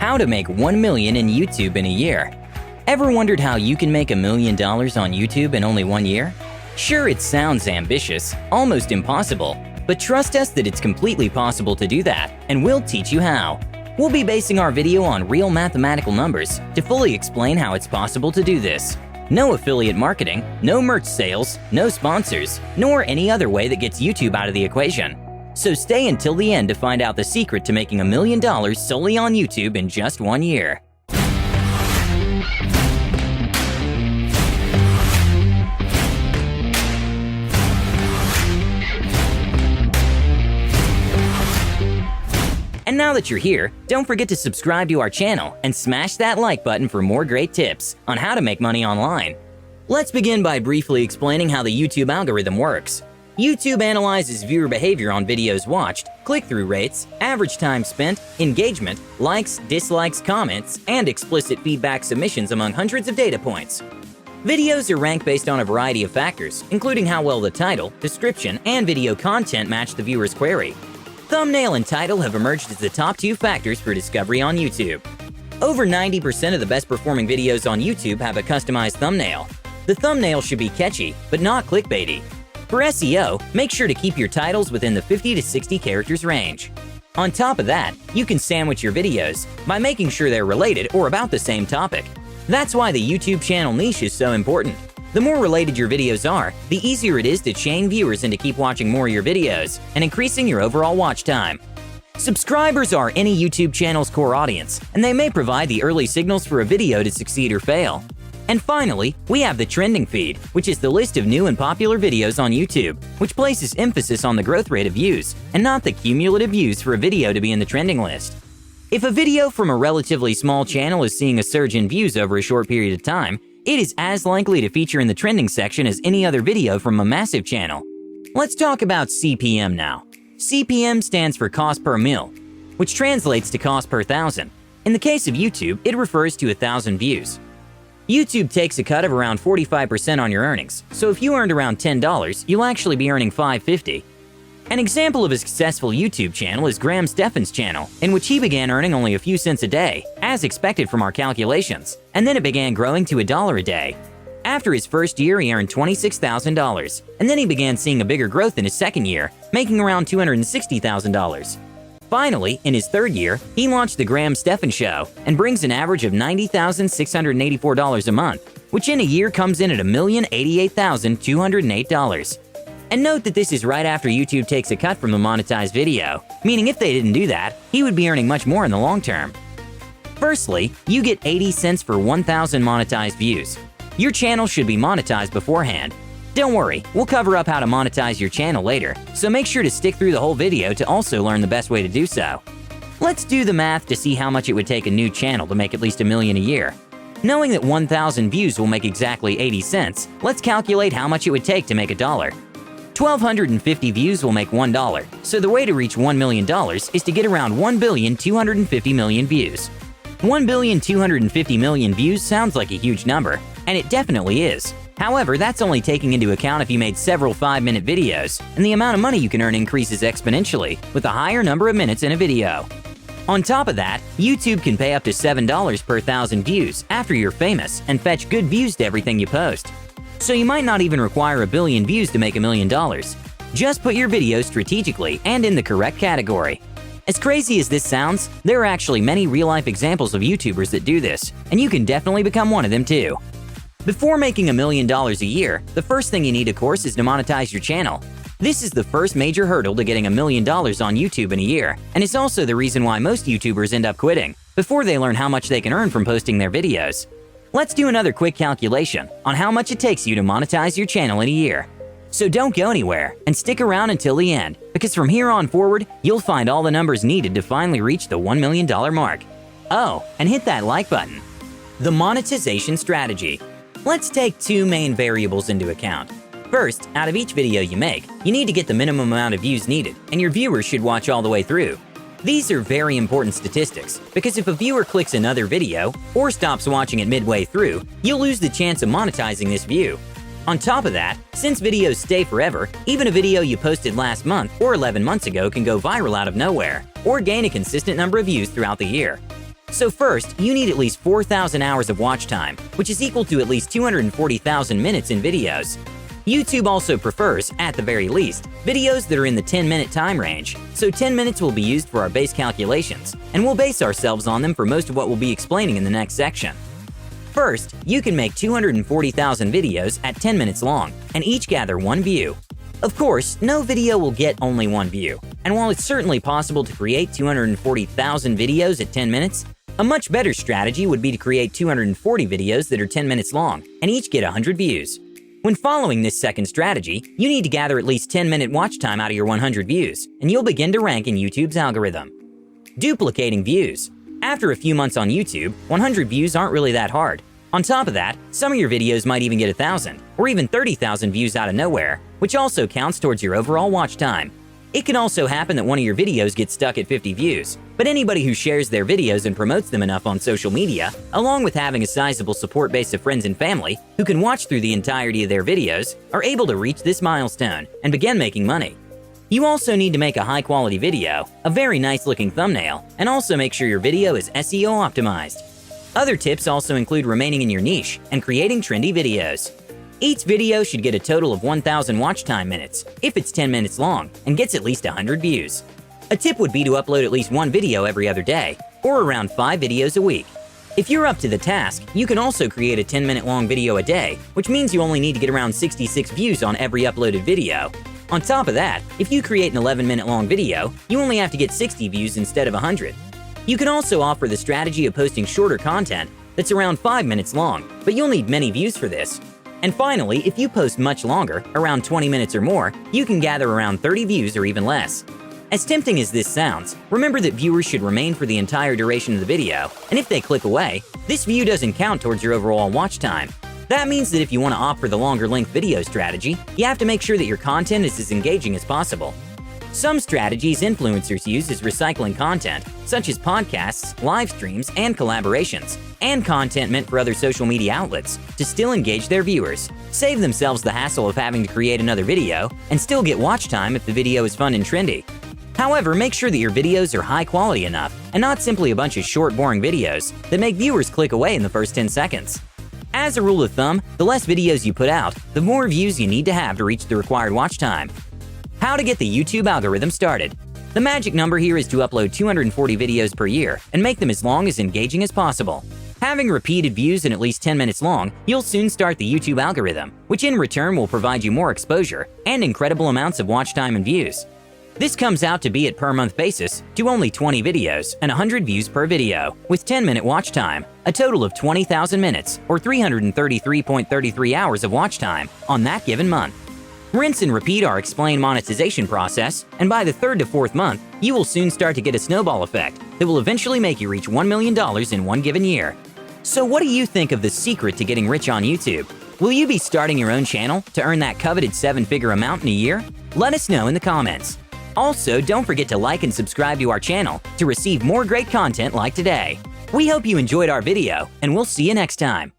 How to make $1 million in YouTube in a year. Ever wondered how you can make $1 million on YouTube in only 1 year? Sure, it sounds ambitious, almost impossible, but trust us that it's completely possible to do that, and we'll teach you how. We'll be basing our video on real mathematical numbers to fully explain how it's possible to do this. No affiliate marketing, no merch sales, no sponsors, nor any other way that gets YouTube out of the equation. So stay until the end to find out the secret to making $1 million solely on YouTube in just 1 year. And now that you're here, don't forget to subscribe to our channel and smash that like button for more great tips on how to make money online. Let's begin by briefly explaining how the YouTube algorithm works. YouTube analyzes viewer behavior on videos watched, click-through rates, average time spent, engagement, likes, dislikes, comments, and explicit feedback submissions among hundreds of data points. Videos are ranked based on a variety of factors, including how well the title, description, and video content match the viewer's query. Thumbnail and title have emerged as the top 2 factors for discovery on YouTube. Over 90% of the best-performing videos on YouTube have a customized thumbnail. The thumbnail should be catchy, but not clickbaity. For SEO, make sure to keep your titles within the 50 to 60 characters range. On top of that, you can sandwich your videos by making sure they're related or about the same topic. That's why the YouTube channel niche is so important. The more related your videos are, the easier it is to chain viewers and to keep watching more of your videos and increasing your overall watch time. Subscribers are any YouTube channel's core audience, and they may provide the early signals for a video to succeed or fail. And finally, we have the trending feed, which is the list of new and popular videos on YouTube, which places emphasis on the growth rate of views and not the cumulative views for a video to be in the trending list. If a video from a relatively small channel is seeing a surge in views over a short period of time, it is as likely to feature in the trending section as any other video from a massive channel. Let's talk about CPM now. CPM stands for cost per mil, which translates to cost per thousand. In the case of YouTube, it refers to 1,000 views. YouTube takes a cut of around 45% on your earnings, so if you earned around $10, you'll actually be earning $5.50. An example of a successful YouTube channel is Graham Stephan's channel, in which he began earning only a few cents a day, as expected from our calculations, and then it began growing to $1 a day. After his first year, he earned $26,000, and then he began seeing a bigger growth in his second year, making around $260,000. Finally, in his third year, he launched The Graham Stephan Show and brings an average of $90,684 a month, which in a year comes in at $1,088,208. And note that this is right after YouTube takes a cut from the monetized video, meaning if they didn't do that, he would be earning much more in the long term. Firstly, you get 80 cents for 1,000 monetized views. Your channel should be monetized beforehand. Don't worry, we'll cover up how to monetize your channel later, so make sure to stick through the whole video to also learn the best way to do so. Let's do the math to see how much it would take a new channel to make at least $1 million a year. Knowing that 1,000 views will make exactly 80 cents, let's calculate how much it would take to make $1. 1,250 views will make $1, so the way to reach $1 million is to get around 1,250,000,000 views. 1,250,000,000 views sounds like a huge number, and it definitely is. However, that's only taking into account if you made several 5-minute videos, and the amount of money you can earn increases exponentially with a higher number of minutes in a video. On top of that, YouTube can pay up to $7 per 1,000 views after you're famous and fetch good views to everything you post. So you might not even require 1 billion views to make $1 million. Just put your videos strategically and in the correct category. As crazy as this sounds, there are actually many real-life examples of YouTubers that do this, and you can definitely become one of them too. Before making $1 million a year, the first thing you need, of course, is to monetize your channel. This is the first major hurdle to getting $1 million on YouTube in a year, and it's also the reason why most YouTubers end up quitting before they learn how much they can earn from posting their videos. Let's do another quick calculation on how much it takes you to monetize your channel in a year. So don't go anywhere and stick around until the end, because from here on forward, you'll find all the numbers needed to finally reach the $1 million mark. Oh, and hit that like button. The monetization strategy. Let's take 2 main variables into account. First, out of each video you make, you need to get the minimum amount of views needed, and your viewers should watch all the way through. These are very important statistics, because if a viewer clicks another video or stops watching it midway through, you'll lose the chance of monetizing this view. On top of that, since videos stay forever, even a video you posted last month or 11 months ago can go viral out of nowhere, or gain a consistent number of views throughout the year. So first, you need at least 4,000 hours of watch time, which is equal to at least 240,000 minutes in videos. YouTube also prefers, at the very least, videos that are in the 10-minute time range, so 10 minutes will be used for our base calculations, and we'll base ourselves on them for most of what we'll be explaining in the next section. First, you can make 240,000 videos at 10 minutes long, and each gather one view. Of course, no video will get only one view, and while it's certainly possible to create 240,000 videos at 10 minutes, a much better strategy would be to create 240 videos that are 10 minutes long, and each get 100 views. When following this second strategy, you need to gather at least 10-minute watch time out of your 100 views, and you'll begin to rank in YouTube's algorithm. Duplicating views. After a few months on YouTube, 100 views aren't really that hard. On top of that, some of your videos might even get 1,000, or even 30,000 views out of nowhere, which also counts towards your overall watch time. It can also happen that one of your videos gets stuck at 50 views, but anybody who shares their videos and promotes them enough on social media, along with having a sizable support base of friends and family who can watch through the entirety of their videos, are able to reach this milestone and begin making money. You also need to make a high-quality video, a very nice-looking thumbnail, and also make sure your video is SEO optimized. Other tips also include remaining in your niche and creating trendy videos. Each video should get a total of 1,000 watch time minutes, if it's 10 minutes long, and gets at least 100 views. A tip would be to upload at least one video every other day, or around 5 videos a week. If you're up to the task, you can also create a 10-minute long video a day, which means you only need to get around 66 views on every uploaded video. On top of that, if you create an 11-minute long video, you only have to get 60 views instead of 100. You can also offer the strategy of posting shorter content that's around 5 minutes long, but you'll need many views for this. And finally, if you post much longer, around 20 minutes or more, you can gather around 30 views or even less. As tempting as this sounds, remember that viewers should remain for the entire duration of the video, and if they click away, this view doesn't count towards your overall watch time. That means that if you want to opt for the longer length video strategy, you have to make sure that your content is as engaging as possible. Some strategies influencers use is recycling content, such as podcasts, live streams, and collaborations, and content meant for other social media outlets, to still engage their viewers, save themselves the hassle of having to create another video, and still get watch time if the video is fun and trendy. However, make sure that your videos are high quality enough, and not simply a bunch of short, boring videos that make viewers click away in the first 10 seconds. As a rule of thumb, the less videos you put out, the more views you need to have to reach the required watch time. How to get the YouTube algorithm started. The magic number here is to upload 240 videos per year and make them as long as engaging as possible. Having repeated views and at least 10 minutes long, you'll soon start the YouTube algorithm, which in return will provide you more exposure and incredible amounts of watch time and views. This comes out to be at per month basis to only 20 videos and 100 views per video, with 10-minute watch time, a total of 20,000 minutes or 333.33 hours of watch time on that given month. Rinse and repeat our explained monetization process, and by the 3rd to 4th month, you will soon start to get a snowball effect that will eventually make you reach $1 million in one given year. So what do you think of the secret to getting rich on YouTube? Will you be starting your own channel to earn that coveted 7-figure amount in a year? Let us know in the comments. Also, don't forget to like and subscribe to our channel to receive more great content like today. We hope you enjoyed our video, and we'll see you next time.